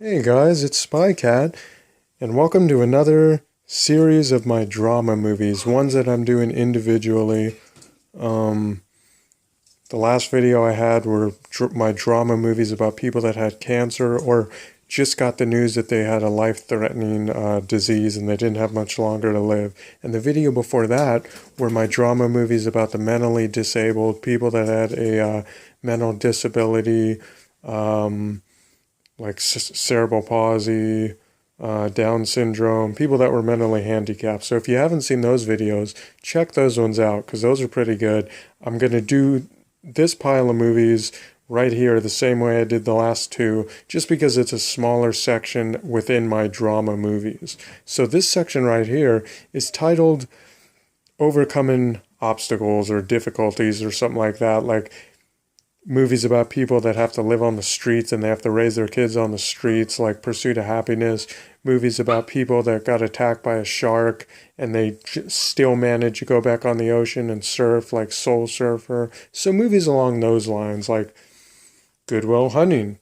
Hey guys, it's Spycat, and welcome to another series of my drama movies, ones that I'm doing individually. Um, the last video I had were my drama movies about people that had cancer or just got the news that they had a life-threatening disease and they didn't have much longer to live. And the video before that were my drama movies about the mentally disabled, people that had a mental disability, like cerebral palsy, Down syndrome, people that were mentally handicapped. So if you haven't seen those videos, check those ones out because those are pretty good. I'm going to do this pile of movies right here the same way I did the last two, just because it's a smaller section within my drama movies. So this section right here is titled Overcoming Obstacles or Difficulties or something like that. Like movies about people that have to live on the streets and they have to raise their kids on the streets, like Pursuit of Happiness. Movies about people that got attacked by a shark and they still manage to go back on the ocean and surf, like Soul Surfer. So movies along those lines, like Good Will Hunting.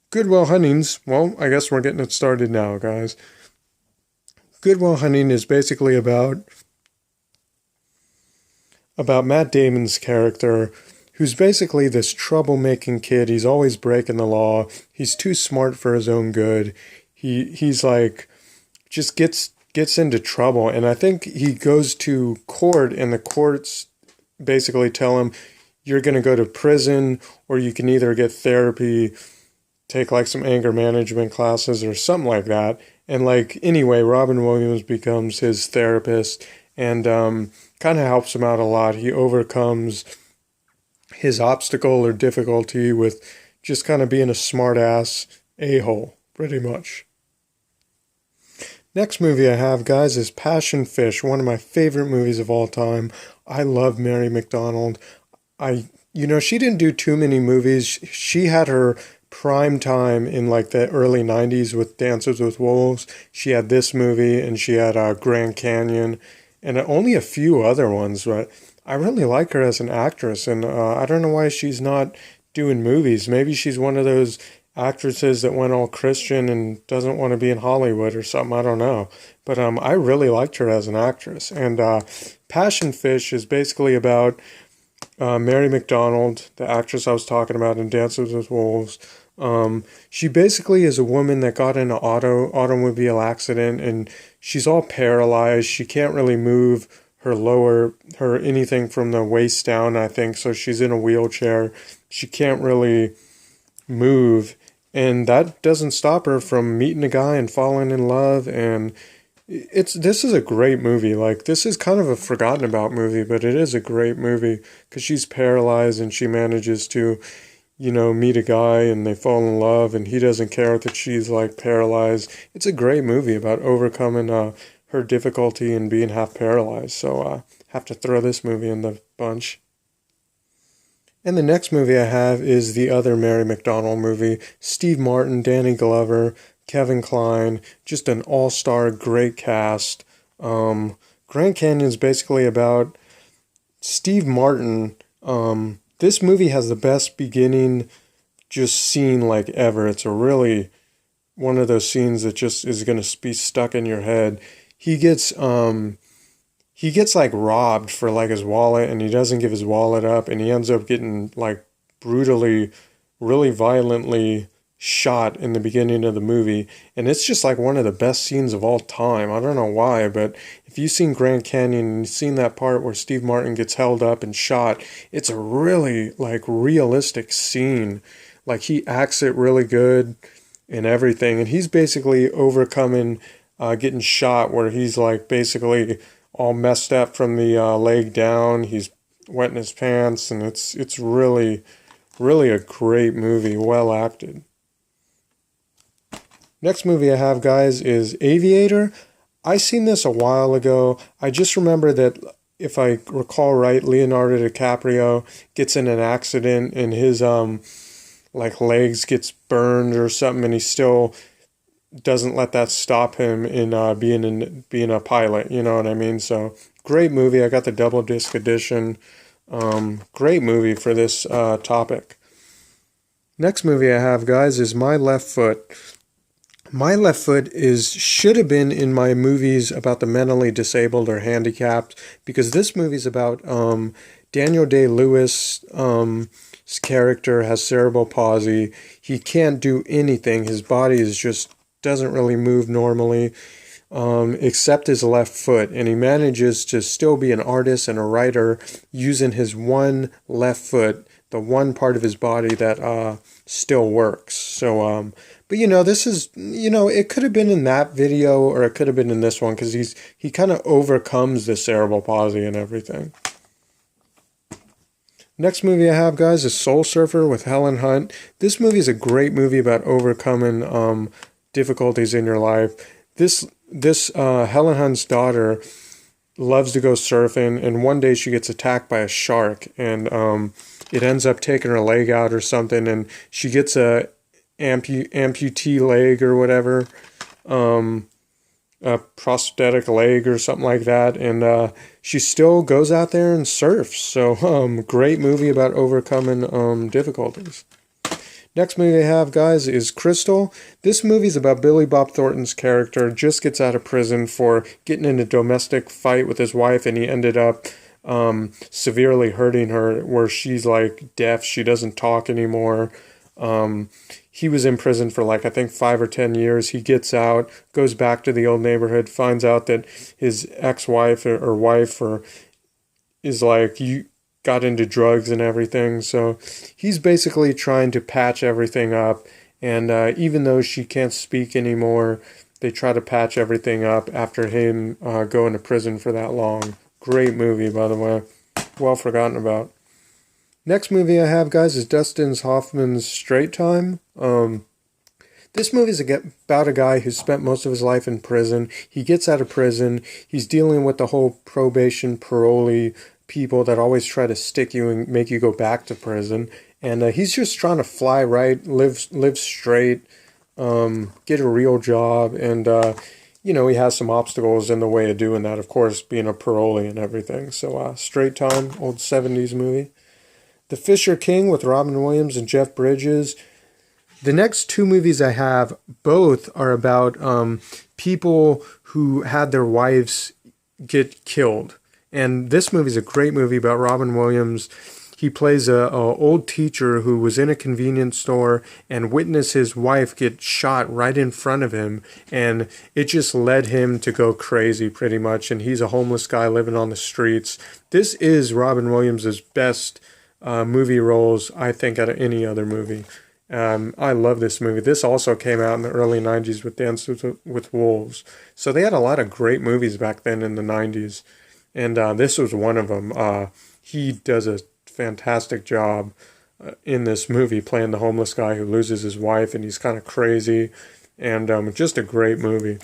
Good Will Hunting's, well, I guess we're getting it started now, guys. Good Will Hunting is basically about Matt Damon's character, who's basically this troublemaking kid. He's always breaking the law. He's too smart for his own good. He's like just gets into trouble, and I think he goes to court, and the courts basically tell him you're going to go to prison, or you can either get therapy, take like some anger management classes or something like that. And like anyway, Robin Williams becomes his therapist and kind of helps him out a lot. He overcomes his obstacle or difficulty with just kind of being a smart ass a-hole, pretty much. Next movie I have, guys, is Passion Fish, one of my favorite movies of all time. I love Mary McDonald. She didn't do too many movies. She had her prime time in like the early 90s with Dances with Wolves. She had this movie and she had Grand Canyon and only a few other ones, but I really like her as an actress, and I don't know why she's not doing movies. Maybe she's one of those actresses that went all Christian and doesn't want to be in Hollywood or something. I don't know. But I really liked her as an actress. And Passion Fish is basically about Mary McDonald, the actress I was talking about in Dances with Wolves. She basically is a woman that got in an automobile accident, and she's all paralyzed. She can't really move her anything from the waist down, I think. So she's in a wheelchair. She can't really move. And that doesn't stop her from meeting a guy and falling in love. And this is a great movie. Like, this is kind of a forgotten about movie, but it is a great movie because she's paralyzed and she manages to, meet a guy and they fall in love and he doesn't care that she's like paralyzed. It's a great movie about overcoming her difficulty in being half paralyzed. So have to throw this movie in the bunch. And the next movie I have is the other Mary McDonald movie. Steve Martin, Danny Glover, Kevin Kline, just an all-star great cast. Grand Canyon is basically about Steve Martin. This movie has the best beginning just scene like ever. It's a really one of those scenes that just is going to be stuck in your head. He gets like robbed for like his wallet, and he doesn't give his wallet up, and he ends up getting like brutally, really violently shot in the beginning of the movie. And it's just like one of the best scenes of all time. I don't know why, but if you've seen Grand Canyon and you've seen that part where Steve Martin gets held up and shot, it's a really like realistic scene. Like he acts it really good and everything, and he's basically overcoming getting shot, where he's like basically all messed up from the leg down. He's wetting his pants, and it's really, really a great movie, well acted. Next movie I have, guys, is Aviator. I seen this a while ago. I just remember that, if I recall right, Leonardo DiCaprio gets in an accident and his like legs gets burned or something, and he still doesn't let that stop him in being a pilot. You know what I mean? So great movie. I got the double disc edition. Great movie for this topic. Next movie I have, guys, is My Left Foot. My Left Foot is should have been in my movies about the mentally disabled or handicapped, because this movie's about Daniel Day-Lewis. His character has cerebral palsy. He can't do anything. His body is just doesn't really move normally, except his left foot, and he manages to still be an artist and a writer using his one left foot, the one part of his body that still works. So, but this is, it could have been in that video or it could have been in this one, because he kind of overcomes the cerebral palsy and everything. Next movie I have, guys, is Soul Surfer with Helen Hunt. This movie is a great movie about overcoming difficulties in your life. This Helen Hunt's daughter loves to go surfing, and one day she gets attacked by a shark, and it ends up taking her leg out or something, and she gets a amputee leg or whatever, a prosthetic leg or something like that, and she still goes out there and surfs. So great movie about overcoming difficulties. Next movie I have, guys, is Crystal. This movie is about Billy Bob Thornton's character. Just gets out of prison for getting in a domestic fight with his wife, and he ended up severely hurting her, where she's like deaf. She doesn't talk anymore. He was in prison for I think 5 or 10 years. He gets out, goes back to the old neighborhood, finds out that his ex-wife or wife is you got into drugs and everything. So he's basically trying to patch everything up. And even though she can't speak anymore, they try to patch everything up after him going to prison for that long. Great movie, by the way. Well forgotten about. Next movie I have, guys, is Dustin Hoffman's Straight Time. This movie is about a guy who spent most of his life in prison. He gets out of prison. He's dealing with the whole probation, parolee people that always try to stick you and make you go back to prison. And he's just trying to fly right, live straight, get a real job. And, he has some obstacles in the way of doing that, of course, being a parolee and everything. So Straight Time, old 70s movie. The Fisher King with Robin Williams and Jeff Bridges. The next two movies I have, both are about people who had their wives get killed. And this movie is a great movie about Robin Williams. He plays a old teacher who was in a convenience store and witnessed his wife get shot right in front of him. And it just led him to go crazy pretty much. And he's a homeless guy living on the streets. This is Robin Williams' best movie roles, I think, out of any other movie. I love this movie. This also came out in the early 90s with Dance with Wolves. So they had a lot of great movies back then in the 90s. And this was one of them. He does a fantastic job in this movie playing the homeless guy who loses his wife, and he's kind of crazy. And just a great movie.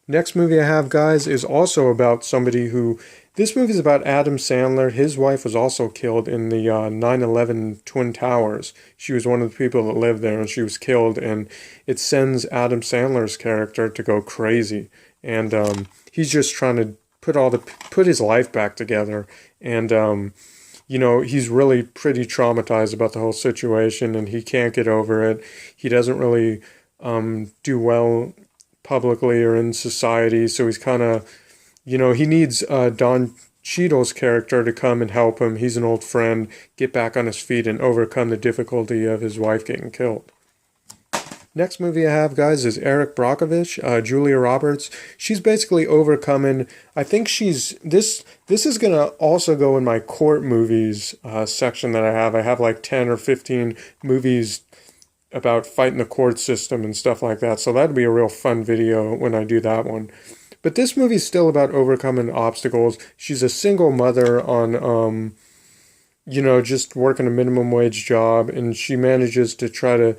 Next movie I have, guys, is also about somebody who... This movie is about Adam Sandler. His wife was also killed in the 9/11 Twin Towers. She was one of the people that lived there, and she was killed. And it sends Adam Sandler's character to go crazy. And he's just trying to put his life back together. And, he's really pretty traumatized about the whole situation, and he can't get over it. He doesn't really do well publicly or in society, so he's kind of, he needs Don Cheadle's character to come and help him. He's an old friend, get back on his feet and overcome the difficulty of his wife getting killed. Next movie I have, guys, is Eric Brockovich, Julia Roberts. She's basically overcoming, I think this is going to also go in my court movies section that I have. I have 10 or 15 movies about fighting the court system and stuff like that. So that'd be a real fun video when I do that one. But this movie is still about overcoming obstacles. She's a single mother on, just working a minimum wage job, and she manages to try to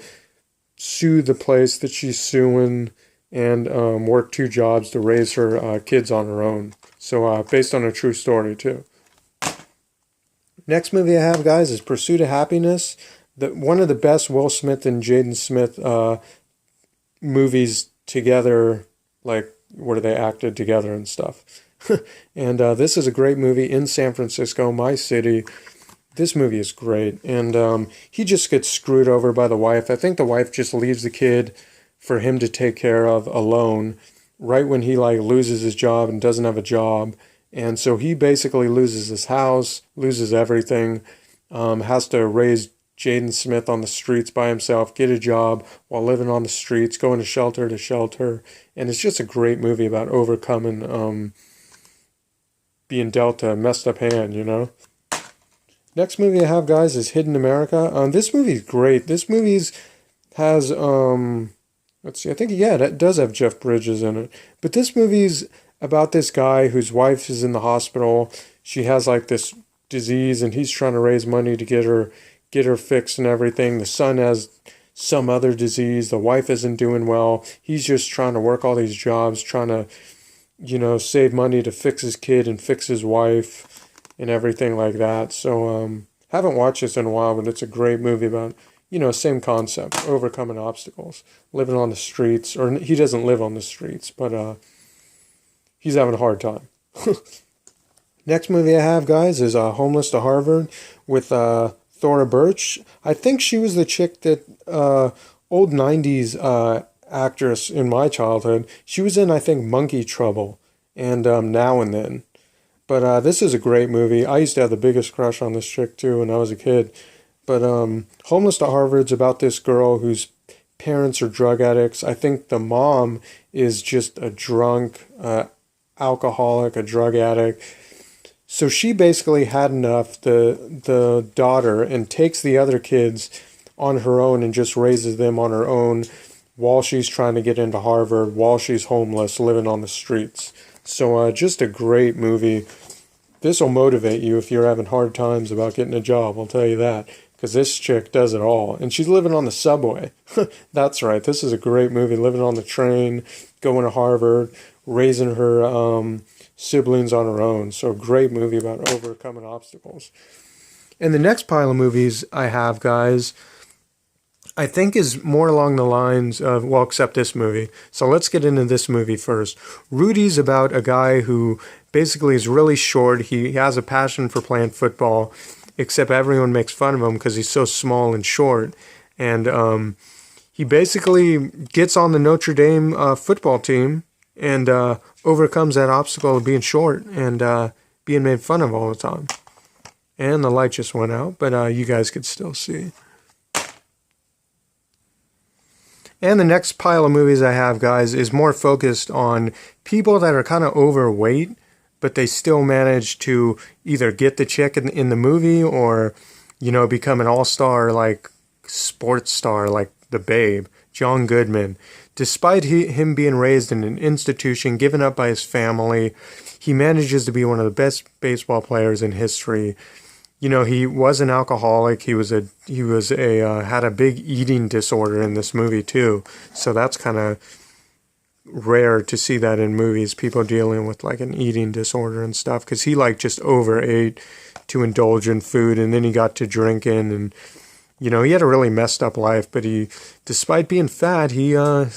sue the place that she's suing and work 2 jobs to raise her kids on her own. So based on a true story, too. Next movie I have, guys, is Pursuit of Happiness. One of the best Will Smith and Jaden Smith movies together, where they acted together and stuff. And this is a great movie in San Francisco, my city. This movie is great. And he just gets screwed over by the wife. I think the wife just leaves the kid for him to take care of alone right when he like loses his job and doesn't have a job. And so he basically loses his house, loses everything, has to raise Jaden Smith on the streets by himself, get a job while living on the streets, going to shelter. And it's just a great movie about overcoming being dealt a messed up hand, you know? Next movie I have, guys, is Hidden America. This movie's great. This movie's has, let's see, I think, yeah, that does have Jeff Bridges in it. But this movie's about this guy whose wife is in the hospital. She has like this disease and he's trying to raise money to get her fixed and everything. The son has some other disease. The wife isn't doing well. He's just trying to work all these jobs, trying to, you know, save money to fix his kid and fix his wife and everything like that. So, haven't watched this in a while, but it's a great movie about, you know, same concept, overcoming obstacles, living on the streets, or he doesn't live on the streets, but, he's having a hard time. Next movie I have, guys, is Homeless to Harvard with Thora Birch. I think she was the chick that old 90s actress in my childhood. She was in, I think, Monkey Trouble and Now and Then. But this is a great movie. I used to have the biggest crush on this chick, too, when I was a kid. But Homeless to Harvard's about this girl whose parents are drug addicts. I think the mom is just a drunk alcoholic, a drug addict. So she basically had enough, the daughter, and takes the other kids on her own and just raises them on her own while she's trying to get into Harvard, while she's homeless, living on the streets. So just a great movie. This will motivate you if you're having hard times about getting a job, I'll tell you that. Because this chick does it all. And she's living on the subway. That's right, this is a great movie. Living on the train, going to Harvard, raising her siblings on her own. So a great movie about overcoming obstacles. And the next pile of movies I have, guys, I think is more along the lines of, well, except this movie. So let's get into this movie first. Rudy's about a guy who basically is really short. He has a passion for playing football, except everyone makes fun of him because he's so small and short. And he basically gets on the Notre Dame football team and overcomes that obstacle of being short and being made fun of all the time. And the light just went out, but you guys could still see. And the next pile of movies I have, guys, is more focused on people that are kind of overweight, but they still manage to either get the chick in the movie or, you know, become an all-star, like, sports star, like The Babe, John Goodman. Despite him being raised in an institution, given up by his family, he manages to be one of the best baseball players in history. You know, he was an alcoholic. He had a big eating disorder in this movie too. So that's kind of rare to see that in movies, people dealing with like an eating disorder and stuff, because he like just overate to indulge in food, and then he got to drinking, and you know, he had a really messed up life, but he, despite being fat, he's a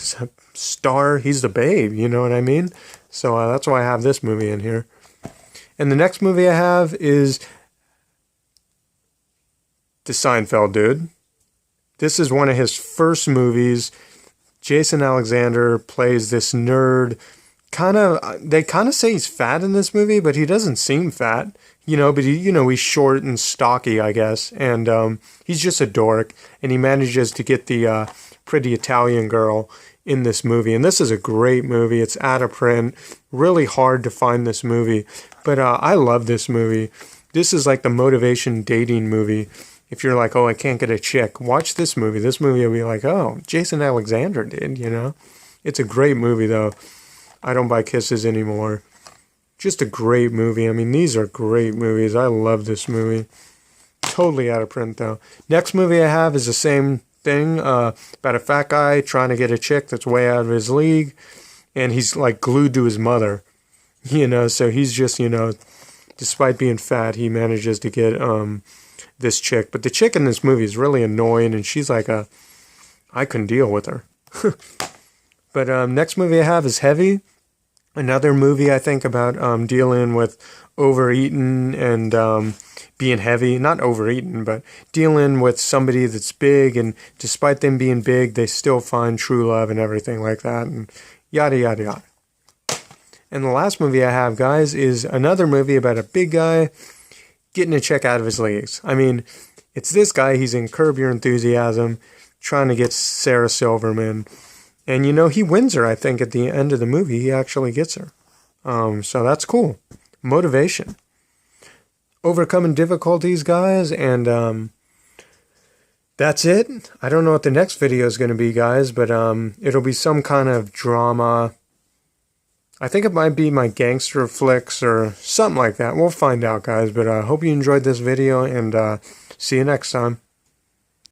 star. He's the Babe, you know what I mean? So that's why I have this movie in here. And the next movie I have is The Seinfeld Dude. This is one of his first movies. Jason Alexander plays this nerd. They kind of say he's fat in this movie, but he doesn't seem fat. You know, but he's short and stocky, I guess. And he's just a dork. And he manages to get the pretty Italian girl in this movie. And this is a great movie. It's out of print. Really hard to find this movie. But I love this movie. This is like the motivation dating movie. If you're like, oh, I can't get a chick, watch this movie. This movie will be like, oh, Jason Alexander did, you know. It's a great movie, though. I Don't Buy Kisses Anymore. Just a great movie. I mean, these are great movies. I love this movie. Totally out of print, though. Next movie I have is the same thing, about a fat guy trying to get a chick that's way out of his league, and he's, like, glued to his mother, you know, so he's just, you know, despite being fat, he manages to get this chick. But the chick in this movie is really annoying, and she's like I couldn't deal with her. But next movie I have is Heavy. Another movie, I think, about dealing with overeating and being heavy, not overeating, but dealing with somebody that's big, and despite them being big, they still find true love and everything like that, and yada, yada, yada. And the last movie I have, guys, is another movie about a big guy getting a check out of his legs. I mean, it's this guy, he's in Curb Your Enthusiasm, trying to get Sarah Silverman. And, you know, he wins her, I think, at the end of the movie. He actually gets her. So that's cool. Motivation. Overcoming difficulties, guys, and that's it. I don't know what the next video is going to be, guys, but it'll be some kind of drama. I think it might be my gangster flicks or something like that. We'll find out, guys, but I hope you enjoyed this video, and see you next time.